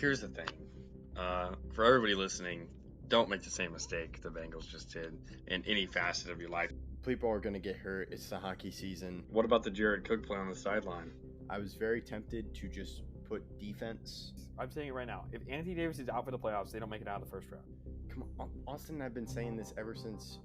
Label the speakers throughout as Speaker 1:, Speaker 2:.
Speaker 1: here's the thing. For everybody listening, don't make the same mistake the Bengals just did in any facet of your life.
Speaker 2: People are going to get hurt. It's the hockey season.
Speaker 1: What about the Jared Cook play on the sideline?
Speaker 2: I was very tempted to just put defense.
Speaker 3: I'm saying it right now. If Anthony Davis is out for the playoffs, they don't make it out of the first round.
Speaker 2: Come on, Austin and I have been saying this ever since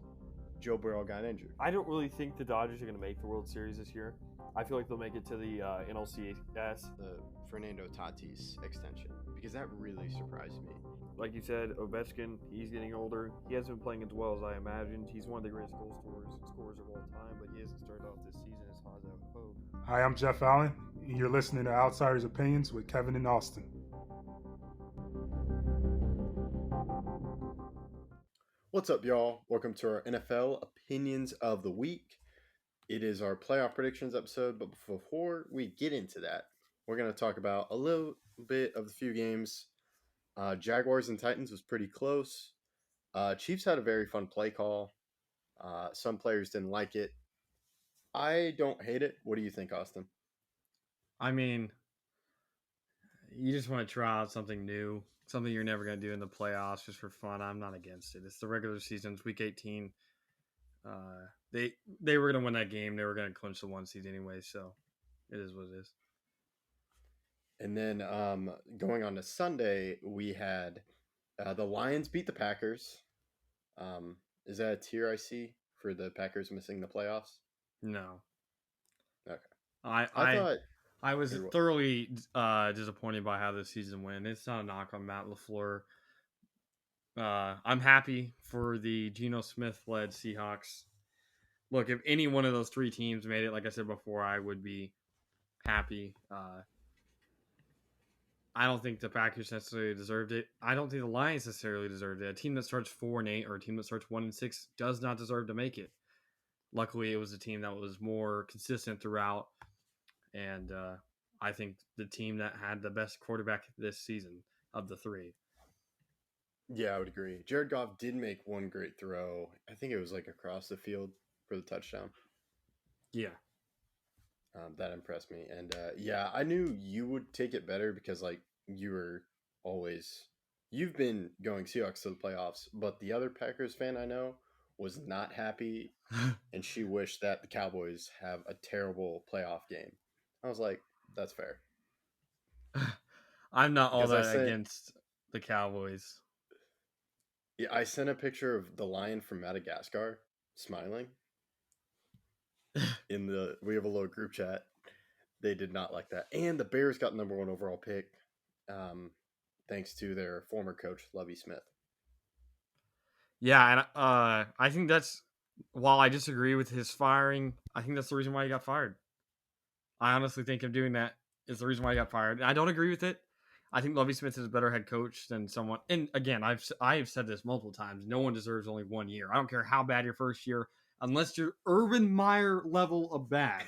Speaker 2: Joe Burrow got injured.
Speaker 3: I don't really think the Dodgers are going to make the World Series this year. I feel like they'll make it to the NLCS.
Speaker 2: The Fernando Tatis extension, because that really surprised me.
Speaker 3: Like you said, Ovechkin, he's getting older. He hasn't been playing as well as I imagined. He's one of the greatest goal scorers of all time, but he hasn't started off this season as hot as I would hope.
Speaker 4: Hi, I'm Jeff Allen, and you're listening to Outsiders Opinions with Kevin and Austin.
Speaker 2: What's up, y'all? Welcome to our NFL Opinions of the Week. It is our playoff predictions episode, but before we get into that, we're going to talk about a little bit of the few games. Jaguars and Titans was pretty close. Chiefs had a very fun play call. Some players didn't like it. I don't hate it. What do you think, Austin?
Speaker 5: I mean, you just want to try out something new, something you're never going to do in the playoffs just for fun. I'm not against it. It's the regular season. It's week 18. They were going to win that game. They were going to clinch the 1 seed anyway, so it is what it is.
Speaker 2: And then going on to Sunday, we had the Lions beat the Packers. Is that a tier I see for the Packers missing the playoffs?
Speaker 5: No.
Speaker 2: Okay.
Speaker 5: I was thoroughly disappointed by how this season went. It's not a knock on Matt LaFleur. I'm happy for the Geno Smith-led Seahawks. Look, if any one of those three teams made it, like I said before, I would be happy. I don't think the Packers necessarily deserved it. I don't think the Lions necessarily deserved it. A team that starts 4-8 or a team that starts 1-6 does not deserve to make it. Luckily, it was a team that was more consistent throughout, and I think the team that had the best quarterback this season of the three.
Speaker 2: Yeah, I would agree. Jared Goff did make one great throw. I think it was like across the field for the touchdown.
Speaker 5: Yeah.
Speaker 2: That impressed me. And yeah, I knew you would take it better because like you've been going Seahawks to the playoffs, but the other Packers fan I know was not happy and she wished that the Cowboys have a terrible playoff game. I was like, that's fair.
Speaker 5: I'm not all that against the Cowboys.
Speaker 2: Yeah, I sent a picture of the lion from Madagascar smiling. We have a little group chat. They did not like that. And the Bears got number 1 overall pick, thanks to their former coach, Lovie Smith.
Speaker 5: Yeah, and I think that's, while I disagree with his firing, I think that's the reason why he got fired. I honestly think him doing that is the reason why he got fired. I don't agree with it. I think Lovie Smith is a better head coach than someone. And again, I've said this multiple times. No one deserves only 1 year. I don't care how bad your first year, unless you're Urban Meyer level of bad.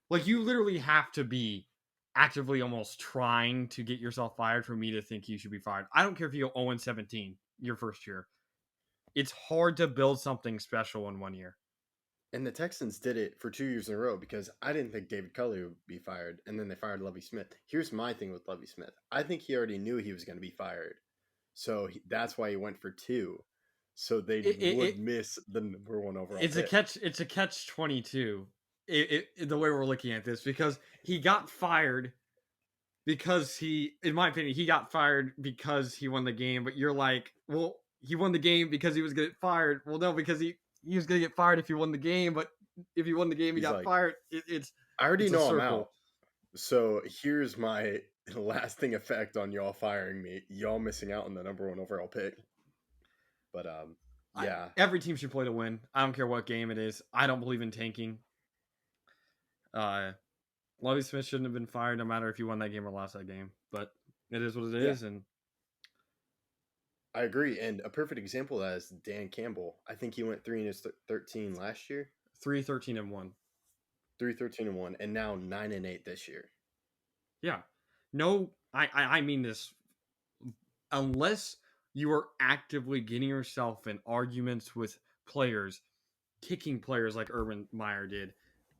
Speaker 5: Like, you literally have to be actively almost trying to get yourself fired for me to think you should be fired. I don't care if you go 0-17 your first year. It's hard to build something special in 1 year.
Speaker 2: And the Texans did it for 2 years in a row because I didn't think David Culley would be fired, and then they fired Lovie Smith. Here's my thing with Lovie Smith. I think he already knew he was going to be fired. So that's why he went for 2. So they would miss the number 1 overall pick.
Speaker 5: It's a catch-22. The way we're looking at this, because he got fired because in my opinion, he got fired because he won the game. But you're like, well, he won the game because he was going to get fired. Well, no, because he was going to get fired if he won the game. But if he won the game, he got fired.
Speaker 2: I already know I'm out. So here's my lasting effect on y'all firing me. Y'all missing out on the number 1 overall pick. But yeah,
Speaker 5: every team should play to win. I don't care what game it is. I don't believe in tanking. Lovie Smith shouldn't have been fired, no matter if you won that game or lost that game. But it is what it is, and
Speaker 2: I agree. And a perfect example of that is Dan Campbell. I think he went 3-13 last year.
Speaker 5: 3-13-1.
Speaker 2: 3-13-1, and now 9-8 this year.
Speaker 5: Yeah, no, I mean this. Unless you are actively getting yourself in arguments with players, kicking players like Urban Meyer did,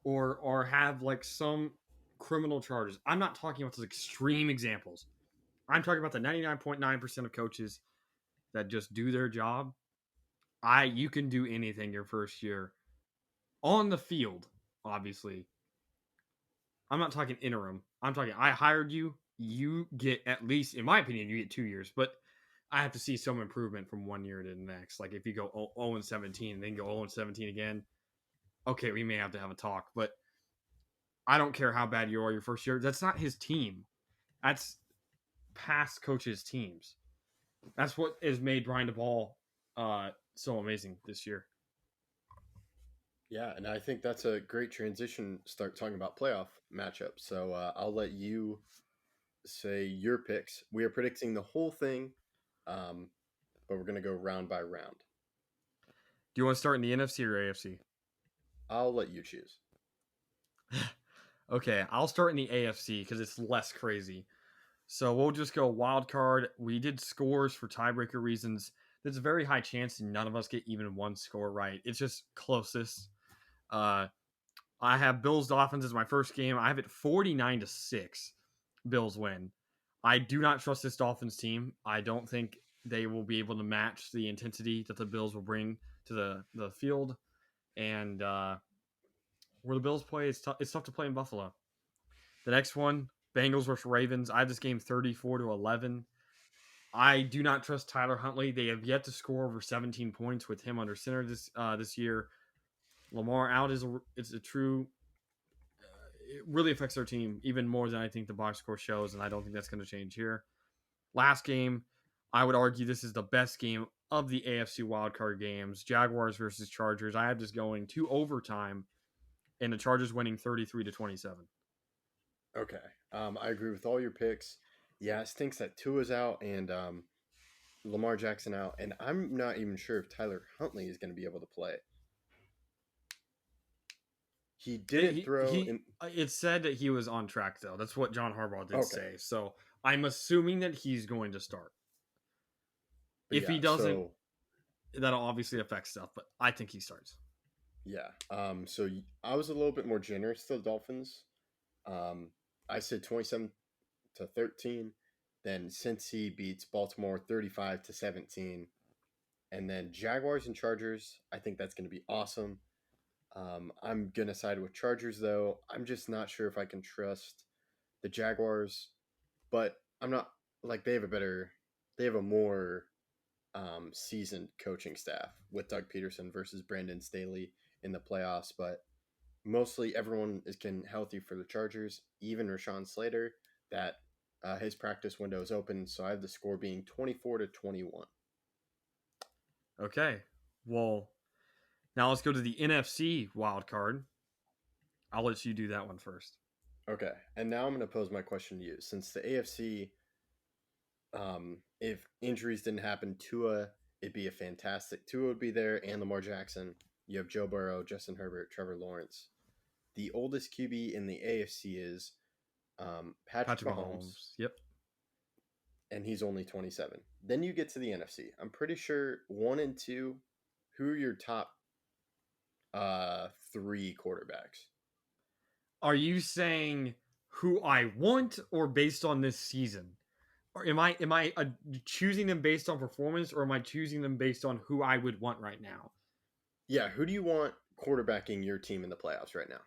Speaker 5: or have like some criminal charges. I'm not talking about those extreme examples. I'm talking about the 99.9% of coaches that just do their job. You can do anything your first year on the field, obviously. I'm not talking interim. I'm talking I hired you. You get at least, in my opinion, you get 2 years, but I have to see some improvement from 1 year to the next. Like if you go 0-17 and then go 0-17 again, okay, we may have to have a talk. But I don't care how bad you are your first year. That's not his team. That's past coaches' teams. That's what has made Brian DeBall so amazing this year.
Speaker 2: Yeah, and I think that's a great transition. Start talking about playoff matchups. So I'll let you say your picks. We are predicting the whole thing, but we're going to go round by round.
Speaker 5: Do you want to start in the NFC or AFC?
Speaker 2: I'll let you choose.
Speaker 5: Okay, I'll start in the AFC because it's less crazy. So we'll just go wild card. We did scores for tiebreaker reasons. There's a very high chance none of us get even one score right. It's just closest. I have Bills Dolphins as my first game. I have it 49-6. Bills win. I do not trust this Dolphins team. I don't think they will be able to match the intensity that the Bills will bring to the field. And where the Bills play, it's tough to play in Buffalo. The next one, Bengals versus Ravens. I have this game 34-11. I do not trust Tyler Huntley. They have yet to score over 17 points with him under center this year. Lamar out is a true. It really affects their team even more than I think the box score shows, and I don't think that's going to change here. Last game, I would argue this is the best game of the AFC wildcard games. Jaguars versus Chargers. I have this going to overtime, and the Chargers winning 33-27.
Speaker 2: Okay. I agree with all your picks. Yeah, it stinks that Tua's out and Lamar Jackson out, and I'm not even sure if Tyler Huntley is going to be able to play. He didn't throw.
Speaker 5: It said that he was on track, though. That's what John Harbaugh did say. So I'm assuming that he's going to start. If he doesn't, that'll obviously affect stuff, but I think he starts.
Speaker 2: Yeah. So I was a little bit more generous to the Dolphins. I said 27-13. Then Cincy beats Baltimore 35-17. And then Jaguars and Chargers. I think that's going to be awesome. I'm going to side with Chargers, though. I'm just not sure if I can trust the Jaguars. But I'm not, like, they have a more seasoned coaching staff with Doug Peterson versus Brandon Staley in the playoffs. But mostly everyone is getting healthy for the Chargers, even Rashawn Slater, that his practice window is open. So I have the score being 24-21.
Speaker 5: Okay. Well, now let's go to the NFC wild card. I'll let you do that one first.
Speaker 2: Okay. And now I'm going to pose my question to you. Since the AFC, if injuries didn't happen, Tua, it'd be a fantastic. Tua would be there and Lamar Jackson. You have Joe Burrow, Justin Herbert, Trevor Lawrence. The oldest QB in the AFC is Patrick Mahomes.
Speaker 5: Yep.
Speaker 2: And he's only 27. Then you get to the NFC. I'm pretty sure 1 and 2, who are your top 3 quarterbacks?
Speaker 5: Are you saying who I want or based on this season? Or am I choosing them based on performance, or am I choosing them based on who I would want right now?
Speaker 2: Yeah, who do you want quarterbacking your team in the playoffs right now?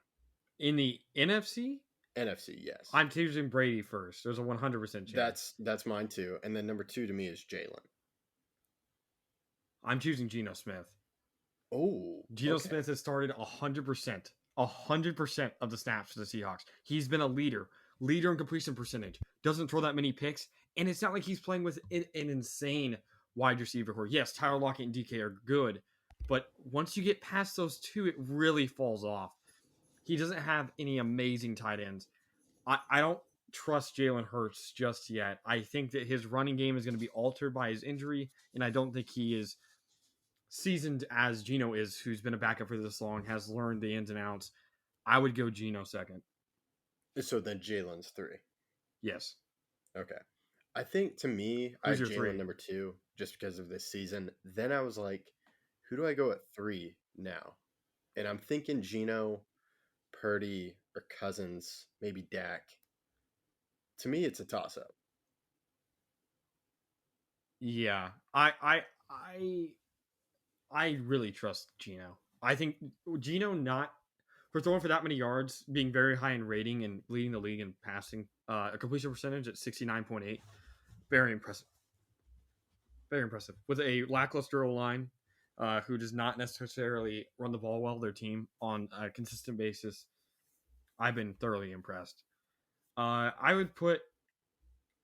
Speaker 5: In the NFC?
Speaker 2: NFC, yes.
Speaker 5: I'm choosing Brady first. There's a 100% chance.
Speaker 2: That's mine too. And then number 2 to me is Jalen.
Speaker 5: I'm choosing Geno Smith.
Speaker 2: Oh,
Speaker 5: Geno Smith has started 100% of the snaps for the Seahawks. He's been a leader in completion percentage. Doesn't throw that many picks, and it's not like he's playing with an insane wide receiver core. Yes, Tyler Lockett and DK are good, but once you get past those two, it really falls off. He doesn't have any amazing tight ends. I don't trust Jalen Hurts just yet. I think that his running game is going to be altered by his injury, and I don't think he is seasoned as Geno is, who's been a backup for this long, has learned the ins and outs. I would go Geno second.
Speaker 2: So then Jalen's 3.
Speaker 5: Yes.
Speaker 2: Okay. I think to me,
Speaker 5: Who's
Speaker 2: I have
Speaker 5: your 3?
Speaker 2: Jalen number 2 just because of this season. Then I was like, who do I go at 3 now? And I'm thinking Geno, Purdy, or Cousins, maybe Dak. To me, it's a toss-up.
Speaker 5: Yeah, I really trust Gino. I think Gino not for throwing for that many yards, being very high in rating and leading the league in passing, a completion percentage at 69.8, very impressive. Very impressive. With a lackluster O line, who does not necessarily run the ball well, their team on a consistent basis, I've been thoroughly impressed. I would put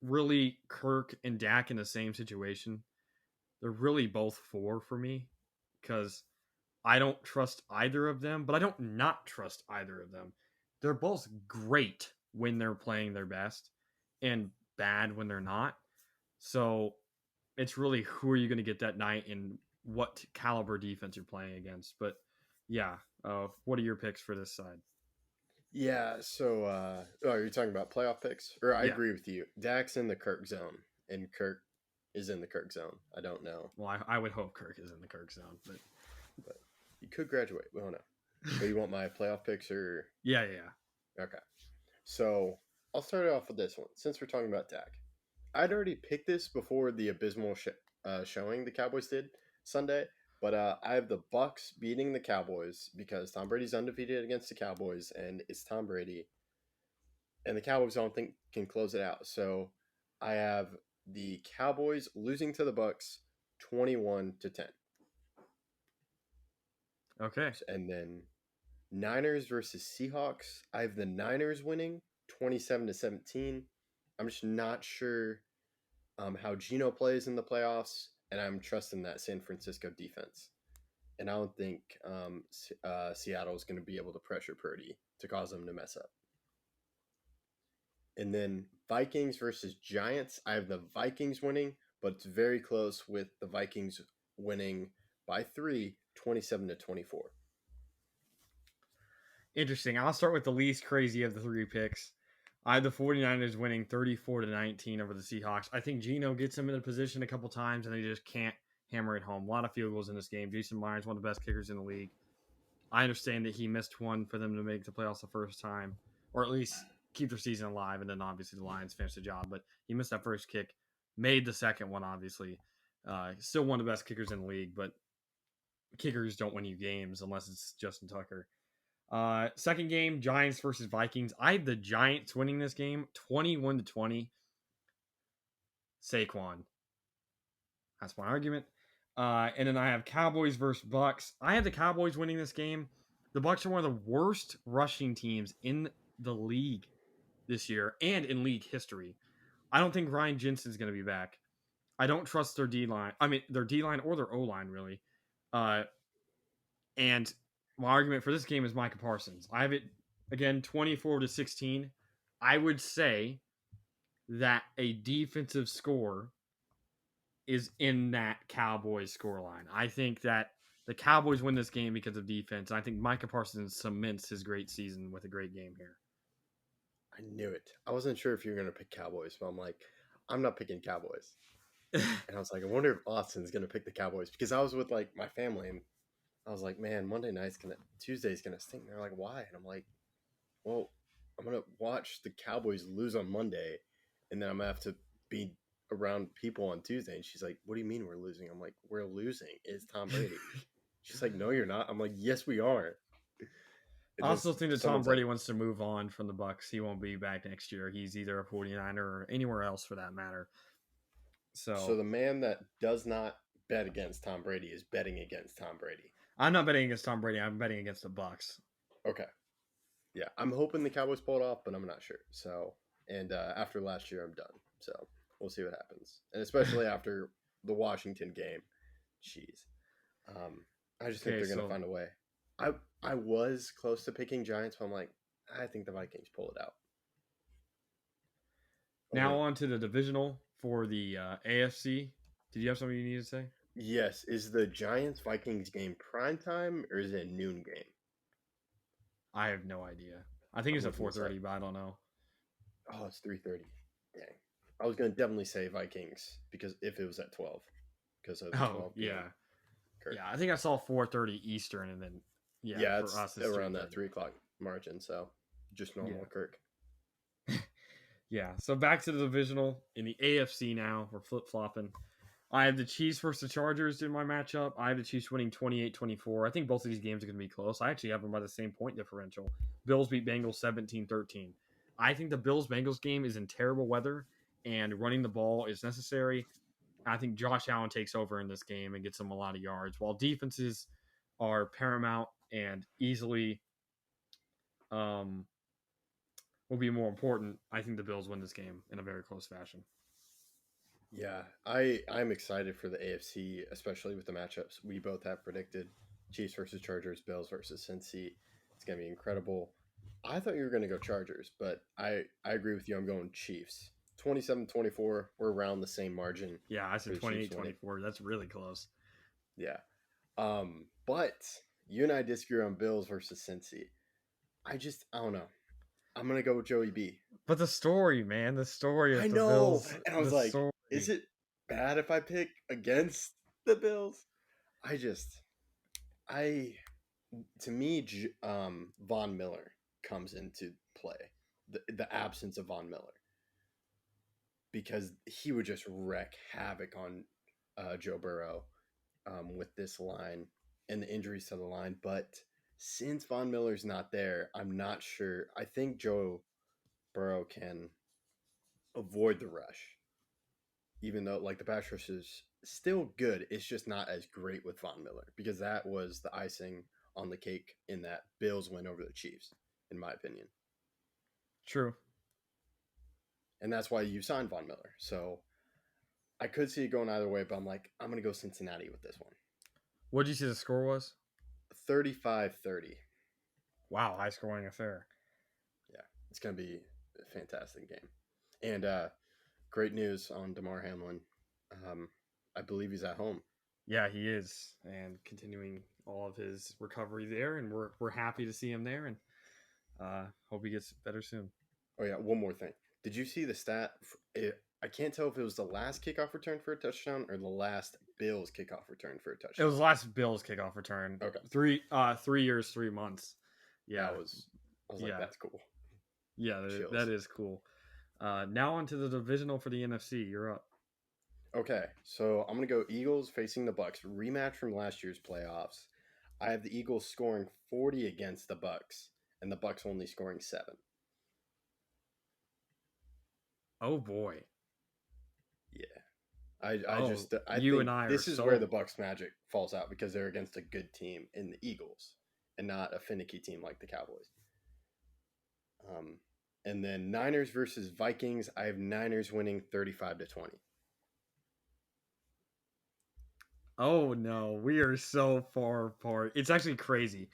Speaker 5: really Kirk and Dak in the same situation. They're really both 4 for me because I don't trust either of them, but I don't not trust either of them. They're both great when they're playing their best and bad when they're not. So it's really who are you going to get that night and what caliber defense you're playing against. But yeah, what are your picks for this side?
Speaker 2: Yeah, so you're talking about playoff picks? Or I
Speaker 5: Yeah.
Speaker 2: agree with you. Dak's in the Kirk zone, and Kirk is in the Kirk zone. I don't know.
Speaker 5: Well, I would hope Kirk is in the Kirk zone, but
Speaker 2: You could graduate. We don't know. But you want my playoff picks or
Speaker 5: yeah.
Speaker 2: okay. So I'll start off with this one. Since we're talking about Dak, I'd already picked this before the abysmal showing the Cowboys did Sunday. But I have the Bucks beating the Cowboys because Tom Brady's undefeated against the Cowboys, and it's Tom Brady, and the Cowboys I don't think can close it out. So I have the Cowboys losing to the Bucks, 21-10,
Speaker 5: Okay.
Speaker 2: and then Niners versus Seahawks. I have the Niners winning, 27-17. I'm just not sure how Geno plays in the playoffs, and I'm trusting that San Francisco defense. And I don't think Seattle is going to be able to pressure Purdy to cause them to mess up. And then Vikings versus Giants. I have the Vikings winning, but it's very close with the Vikings winning by 3, 27-24.
Speaker 5: Interesting. I'll start with the least crazy of the 3 picks. I have the 49ers winning 34-19 over the Seahawks. I think Geno gets them in a position a couple times, and they just can't hammer it home. A lot of field goals in this game. Jason Myers, one of the best kickers in the league. I understand that he missed one for them to make the playoffs the first time, or at least keep their season alive, and then obviously the Lions finished the job. But he missed that first kick, made the second one, obviously. Still one of the best kickers in the league, but kickers don't win you games unless it's Justin Tucker. Second game, Giants versus Vikings. I had the Giants winning this game 21-20. Saquon. That's my argument. And then I have Cowboys versus Bucks. I have the Cowboys winning this game. The Bucks are one of the worst rushing teams in the league this year and in league history. I don't think Ryan Jensen's going to be back. I don't trust their D-line. I mean, their D-line or their O-line, really. And my argument for this game is Micah Parsons. I have it, again, 24-16. I would say that a defensive score is in that Cowboys scoreline. I think that the Cowboys win this game because of defense. I think Micah Parsons cements his great season with a great game here.
Speaker 2: I knew it. I wasn't sure if you were going to pick Cowboys, but I'm like, I'm not picking Cowboys. And I was like, I wonder if Austin's going to pick the Cowboys because I was with like my family and I was like, man, Tuesday's gonna stink. And they're like, why? And I'm like, well, I'm gonna watch the Cowboys lose on Monday, and then I'm gonna have to be around people on Tuesday. And she's like, what do you mean we're losing? I'm like, we're losing. It's Tom Brady. She's like, no, you're not. I'm like, yes, we are.
Speaker 5: I also think that Tom Brady wants to move on from the Bucks. He won't be back next year. He's either a 49er or anywhere else for that matter. So
Speaker 2: the man that does not bet against Tom Brady is betting against Tom Brady.
Speaker 5: I'm not betting against Tom Brady. I'm betting against the Bucks.
Speaker 2: Okay. Yeah, I'm hoping the Cowboys pull it off, but I'm not sure. So, and after last year, I'm done. So we'll see what happens, and especially after the Washington game. Jeez, I just think they're gonna find a way. I was close to picking Giants, but I'm like, I think the Vikings pull it out.
Speaker 5: Now on to the divisional for the AFC. Did you have something you needed to say?
Speaker 2: Yes. Is the Giants-Vikings game prime time or is it a noon game?
Speaker 5: I have no idea. I think it's at 4:30, but I don't know.
Speaker 2: Oh, it's 3:30. Dang. I was going to definitely say Vikings because if it was at 12. Because of the 12 game.
Speaker 5: Yeah. Yeah, I think I saw 4:30 Eastern, and then
Speaker 2: for
Speaker 5: it's
Speaker 2: us, it's around that 3 o'clock margin. So just normal Kirk.
Speaker 5: Yeah. So back to the divisional in the AFC now. We're flip flopping. I have the Chiefs versus the Chargers in my matchup. I have the Chiefs winning 28-24. I think both of these games are going to be close. I actually have them by the same point differential. Bills beat Bengals 17-13. I think the Bills-Bengals game is in terrible weather, and running the ball is necessary. I think Josh Allen takes over in this game and gets them a lot of yards, while defenses are paramount and easily will be more important. I think the Bills win this game in a very close fashion.
Speaker 2: Yeah, I'm excited for the AFC, especially with the matchups we both have predicted: Chiefs versus Chargers, Bills versus Cincy. It's gonna be incredible. I thought you were gonna go Chargers, but I agree with you. I'm going Chiefs. 27-24. We're around the same margin.
Speaker 5: Yeah, I said
Speaker 2: for the Chiefs
Speaker 5: 28-24. That's really close.
Speaker 2: Yeah. But you and I disagree on Bills versus Cincy. I don't know. I'm gonna go with Joey B.
Speaker 5: But the story, man, the story of
Speaker 2: I
Speaker 5: the
Speaker 2: know,
Speaker 5: Bills.
Speaker 2: and I was
Speaker 5: the
Speaker 2: like,
Speaker 5: story.
Speaker 2: is it bad if I pick against the Bills? To me, Von Miller comes into play. The absence of Von Miller, because he would just wreak havoc on Joe Burrow with this line and the injuries to the line. But since Von Miller's not there, I'm not sure. I think Joe Burrow can avoid the rush, even though like the pass rush is still good. It's just not as great with Von Miller, because that was the icing on the cake in that Bills win over the Chiefs, in my opinion.
Speaker 5: True.
Speaker 2: And that's why you signed Von Miller. So I could see it going either way, but I'm going to go Cincinnati with this one.
Speaker 5: What did you say the score was?
Speaker 2: 35-30.
Speaker 5: Wow, high scoring affair.
Speaker 2: Yeah, it's going to be a fantastic game. And great news on DeMar Hamlin. I believe he's at home.
Speaker 5: Yeah, he is, and continuing all of his recovery there, and we're happy to see him there, and hope he gets better soon.
Speaker 2: Oh yeah, one more thing. Did you see the stat? I can't tell if it was the last kickoff return for a touchdown or the last Bills kickoff return for a touchdown.
Speaker 5: It was the last Bills kickoff return.
Speaker 2: Okay.
Speaker 5: 3 years, 3 months. Yeah,
Speaker 2: I was like, that's cool.
Speaker 5: Yeah, that is cool. Now on to the divisional for the NFC. You're up.
Speaker 2: Okay, so I'm going to go Eagles facing the Bucks. Rematch from last year's playoffs. I have the Eagles scoring 40 against the Bucks, and the Bucks only scoring 7.
Speaker 5: Oh boy.
Speaker 2: Yeah. I think this is where the Bucks magic falls out, because they're against a good team in the Eagles and not a finicky team like the Cowboys. And then Niners versus Vikings. I have Niners winning 35-20.
Speaker 5: Oh no, we are so far apart. It's actually crazy.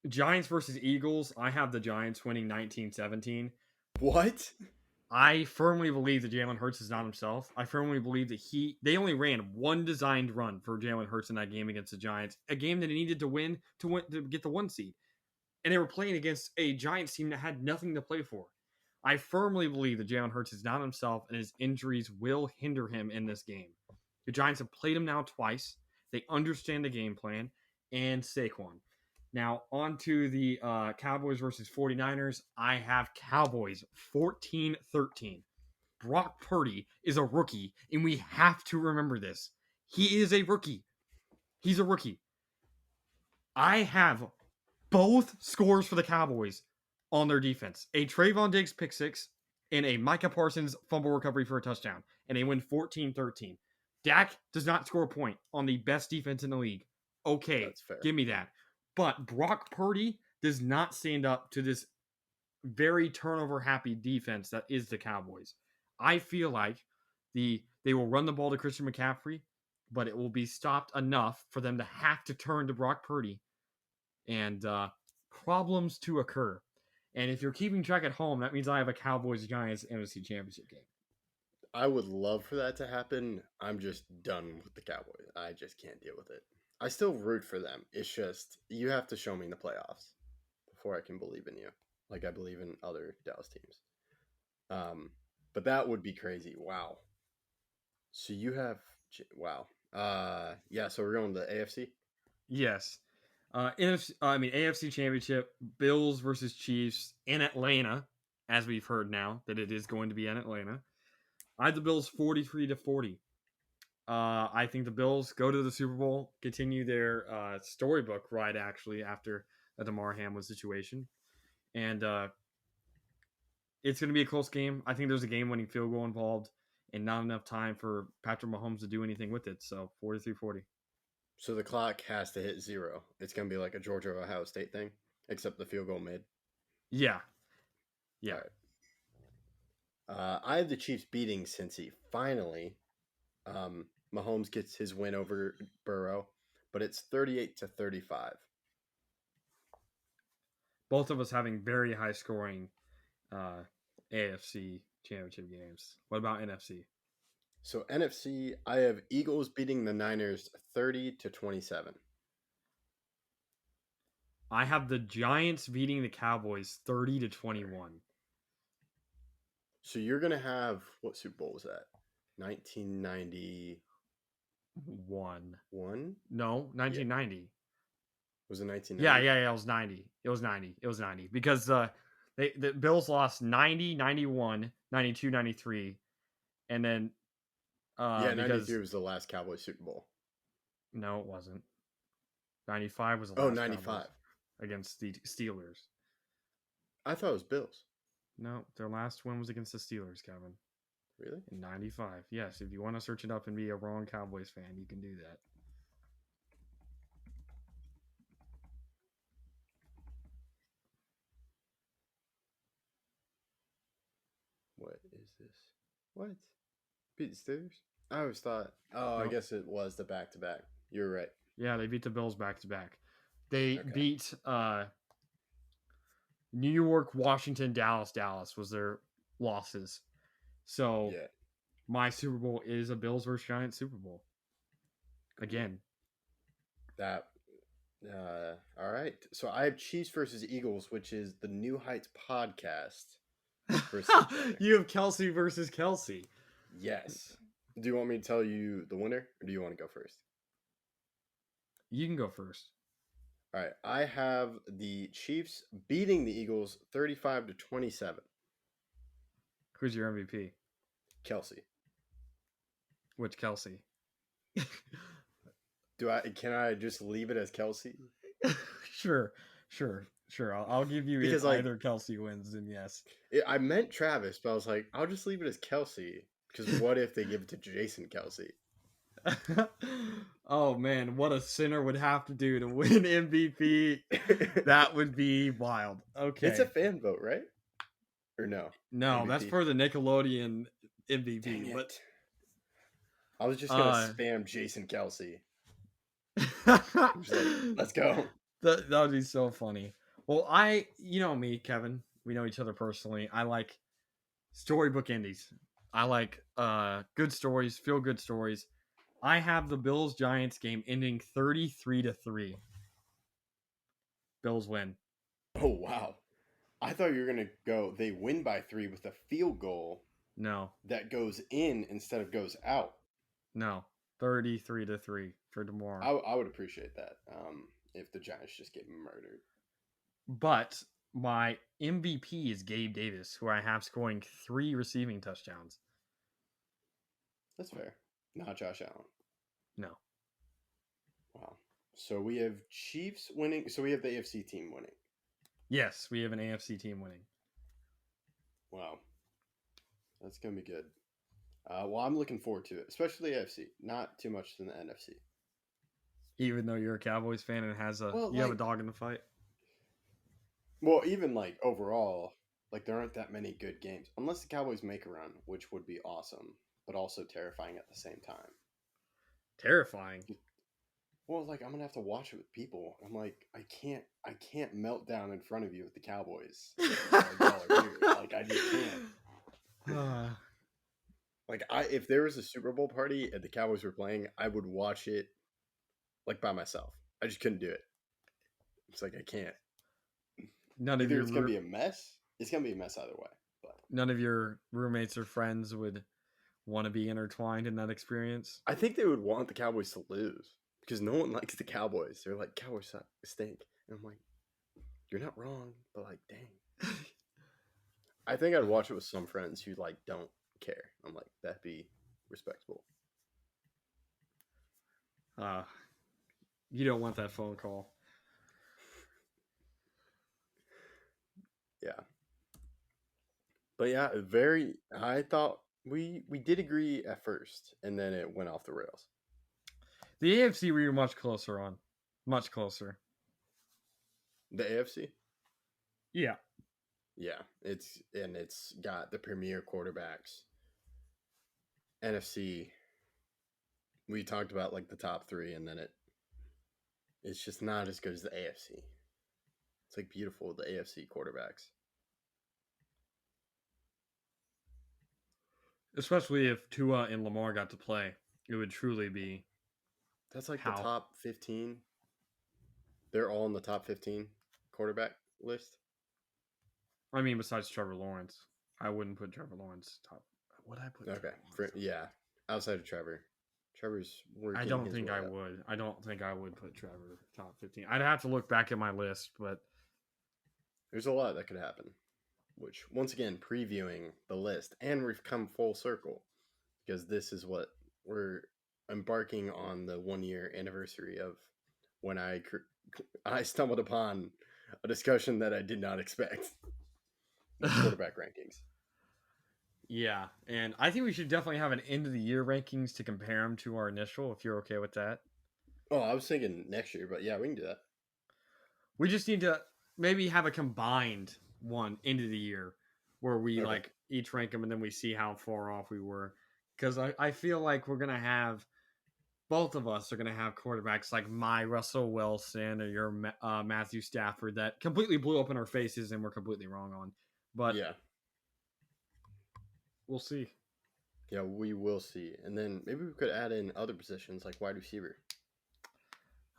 Speaker 5: Giants versus Eagles. I have the Giants winning 19-17.
Speaker 2: What?
Speaker 5: I firmly believe that Jalen Hurts is not himself. I firmly believe that they only ran one designed run for Jalen Hurts in that game against the Giants, a game that he needed to win to get the 1 seed. And they were playing against a Giants team that had nothing to play for. I firmly believe that Jalen Hurts is not himself, and his injuries will hinder him in this game. The Giants have played him now twice. They understand the game plan, and Saquon. Now, on to the Cowboys versus 49ers. I have Cowboys 14-13. Brock Purdy is a rookie, and we have to remember this. He is a rookie. He's a rookie. I have both scores for the Cowboys on their defense. A Trayvon Diggs pick six and a Micah Parsons fumble recovery for a touchdown. And they win 14-13. Dak does not score a point on the best defense in the league. Okay, give me that. But Brock Purdy does not stand up to this very turnover-happy defense that is the Cowboys. I feel like they will run the ball to Christian McCaffrey, but it will be stopped enough for them to have to turn to Brock Purdy and problems to occur. And if you're keeping track at home, that means I have a Cowboys-Giants NFC Championship game.
Speaker 2: I would love for that to happen. I'm just done with the Cowboys. I just can't deal with it. I still root for them. It's just, you have to show me in the playoffs before I can believe in you, like I believe in other Dallas teams. But that would be crazy. Wow. So you have, wow. Yeah, so we're going to the AFC?
Speaker 5: Yes. AFC Championship, Bills versus Chiefs in Atlanta, as we've heard now that it is going to be in Atlanta. I have the Bills 43-40. I think the Bills go to the Super Bowl, continue their storybook ride actually after the Damar Hamlin situation, and it's going to be a close game. I think there's a game-winning field goal involved, and not enough time for Patrick Mahomes to do anything with it. So 43-40.
Speaker 2: So the clock has to hit 0. It's going to be like a Georgia Ohio State thing, except the field goal made.
Speaker 5: Yeah. Yeah.
Speaker 2: All right. I have the Chiefs beating Cincy. Finally, Mahomes gets his win over Burrow, but it's 38-35.
Speaker 5: Both of us having very high scoring AFC championship games. What about NFC?
Speaker 2: So NFC, I have Eagles beating the Niners 30-27.
Speaker 5: I have the Giants beating the Cowboys 30-21.
Speaker 2: So you're going to have, what Super Bowl was that? 1991?
Speaker 5: No, 1990.
Speaker 2: Was it 1990?
Speaker 5: Yeah, it was 90. It was 90 because the Bills lost 90, 91, 92, 93 and then
Speaker 2: yeah, 93 was the last Cowboys Super Bowl.
Speaker 5: No, it wasn't. 95 was the last.
Speaker 2: Oh, 95
Speaker 5: Cowboys against the Steelers.
Speaker 2: I thought it was Bills.
Speaker 5: No, their last win was against the Steelers, Kevin.
Speaker 2: Really?
Speaker 5: In 95. Yes, if you want to search it up and be a wrong Cowboys fan, you can do that.
Speaker 2: What is this? What? Beat the Steelers? I always thought. Oh,
Speaker 5: Nope.
Speaker 2: I guess it was the back-to-back. You're right.
Speaker 5: Yeah, they beat the Bills back to back. They
Speaker 2: Okay.
Speaker 5: beat New York, Washington, Dallas. Dallas was their losses. So
Speaker 2: Yeah.
Speaker 5: my Super Bowl is a Bills versus Giants Super Bowl. Again.
Speaker 2: That. All right. So I have Chiefs versus Eagles, which is the New Heights podcast. versus each other.
Speaker 5: You have Kelsey versus Kelsey.
Speaker 2: Yes. Do you want me to tell you the winner, or do you want to go first?
Speaker 5: You can go first.
Speaker 2: All right. I have the Chiefs beating the Eagles 35-27.
Speaker 5: Who's your MVP?
Speaker 2: Kelsey.
Speaker 5: Which Kelsey?
Speaker 2: Can I just leave it as Kelsey?
Speaker 5: Sure. I'll give you
Speaker 2: Because,
Speaker 5: if
Speaker 2: like-
Speaker 5: either Kelsey wins, then yes.
Speaker 2: I meant Travis, but I was like, I'll just leave it as Kelsey. Because what if they give it to Jason Kelsey?
Speaker 5: Oh man, what a sinner would have to do to win MVP. That would be wild. Okay.
Speaker 2: It's a fan vote, right? Or no?
Speaker 5: No, that's
Speaker 2: MVP.
Speaker 5: for the Nickelodeon MVP.
Speaker 2: Dang
Speaker 5: But
Speaker 2: it. I was just gonna spam Jason Kelsey. Just like, let's go.
Speaker 5: That would be so funny. Well, you know me, Kevin. We know each other personally. I like storybook indies. I like good stories, feel good stories. I have the Bills Giants game ending 33-3. Bills win.
Speaker 2: Oh wow. I thought you were gonna go. They win by 3 with a field goal
Speaker 5: No,
Speaker 2: that goes in instead of goes out.
Speaker 5: 33-3 for tomorrow.
Speaker 2: I would appreciate that. If the Giants just get murdered.
Speaker 5: But my MVP is Gabe Davis, who I have scoring 3 receiving touchdowns.
Speaker 2: That's fair. Not Josh Allen.
Speaker 5: No.
Speaker 2: Wow. So we have Chiefs winning. So we have the AFC team winning.
Speaker 5: Yes, we have an AFC team winning.
Speaker 2: Wow. That's going to be good. Well, I'm looking forward to it, especially the AFC. Not too much in the NFC.
Speaker 5: Even though you're a Cowboys fan and have a dog in the fight.
Speaker 2: Well, even like overall, like there aren't that many good games. Unless the Cowboys make a run, which would be awesome, but also terrifying at the same time.
Speaker 5: Terrifying.
Speaker 2: Well, like I'm gonna have to watch it with people. I'm like, I can't melt down in front of you with the Cowboys. Like I just can't. Like if there was a Super Bowl party and the Cowboys were playing, I would watch it like by myself. I just couldn't do it. It's like I can't. Either it's gonna be a mess. It's gonna be a mess either way. But
Speaker 5: none of your roommates or friends would want to be intertwined in that experience.
Speaker 2: I think they would want the Cowboys to lose because no one likes the Cowboys. They're like, Cowboys suck, stink. And I'm like, you're not wrong, but like, dang. I think I'd watch it with some friends who like don't care. I'm like, that'd be respectable.
Speaker 5: You don't want that phone call.
Speaker 2: Yeah. But yeah, I thought we did agree at first, and then it went off the rails.
Speaker 5: The AFC we were much closer on. Much closer.
Speaker 2: The AFC?
Speaker 5: Yeah.
Speaker 2: Yeah, it's got the premier quarterbacks. NFC, we talked about like the top 3, and then it's just not as good as the AFC. It's like beautiful, the AFC quarterbacks.
Speaker 5: Especially if Tua and Lamar got to play. It would truly be.
Speaker 2: That's like
Speaker 5: How?
Speaker 2: the top 15. They're all in the top 15 quarterback list.
Speaker 5: I mean, besides Trevor Lawrence. I wouldn't put Trevor Lawrence top. Would I put
Speaker 2: Okay.
Speaker 5: Trevor Lawrence?
Speaker 2: Yeah. Outside of Trevor. Trevor's working.
Speaker 5: I don't think I would. I don't think I would put Trevor top 15. I'd have to look back at my list, but
Speaker 2: there's a lot that could happen. Which, once again, previewing the list, and we've come full circle because this is what we're embarking on, the 1-year anniversary of when I stumbled upon a discussion that I did not expect. Quarterback rankings.
Speaker 5: Yeah, and I think we should definitely have an end of the year rankings to compare them to our initial, if you're okay with that.
Speaker 2: Oh, I was thinking next year, but yeah, we can do that.
Speaker 5: We just need to maybe have a combined one end of the year where we like each rank them and then we see how far off we were. Because I feel like we're gonna have both of us are gonna have quarterbacks like my Russell Wilson or your Matthew Stafford that completely blew up in our faces and we're completely wrong on. But
Speaker 2: yeah,
Speaker 5: we'll see.
Speaker 2: Yeah, we will see. And then maybe we could add in other positions like wide receiver.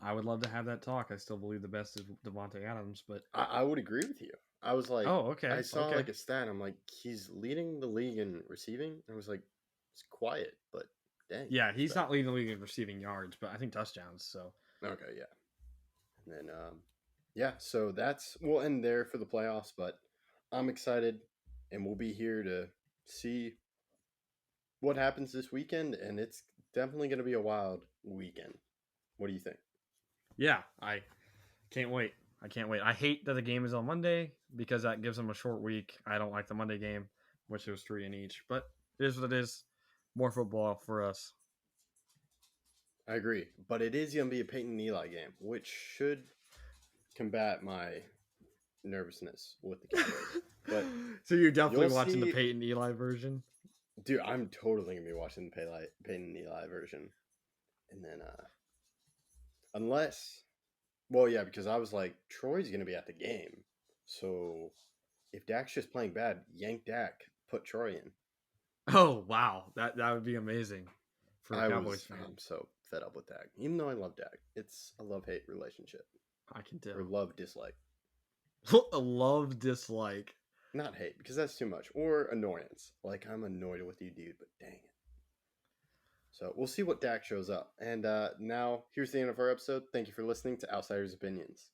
Speaker 5: I would love to have that talk. I still believe the best is Devontae Adams, but
Speaker 2: I would agree with you. I was like,
Speaker 5: oh, okay.
Speaker 2: I saw
Speaker 5: okay.
Speaker 2: like a stat. I'm like, he's leading the league in receiving. I was like, it's quiet, but dang.
Speaker 5: Yeah, he's not leading the league in receiving yards, but I think touchdowns. So
Speaker 2: okay, yeah. And then yeah, so we'll end there for the playoffs. But I'm excited, and we'll be here to see what happens this weekend. And it's definitely going to be a wild weekend. What do you think?
Speaker 5: Yeah, I can't wait. I hate that the game is on Monday because that gives them a short week. I don't like the Monday game, which was 3 in each, but it is what it is. More football for us.
Speaker 2: I agree, but it is going to be a Peyton and Eli game, which should combat my nervousness with the Cowboys. But
Speaker 5: so you're definitely watching the Peyton Eli version?
Speaker 2: Dude, I'm totally going to be watching the Peyton and Eli version. And then, unless... Well, yeah, because I was like, Troy's going to be at the game. So if Dak's just playing bad, yank Dak, put Troy in.
Speaker 5: Oh, wow. That would be amazing for a Cowboys fan.
Speaker 2: I'm so fed up with Dak. Even though I love Dak. It's a love-hate relationship.
Speaker 5: I can tell.
Speaker 2: Or love-dislike.
Speaker 5: A love-dislike.
Speaker 2: Not hate, because that's too much. Or annoyance. Like, I'm annoyed with you, dude, but dang it. So we'll see what Dak shows up. And now, here's the end of our episode. Thank you for listening to Outsiders Opinions.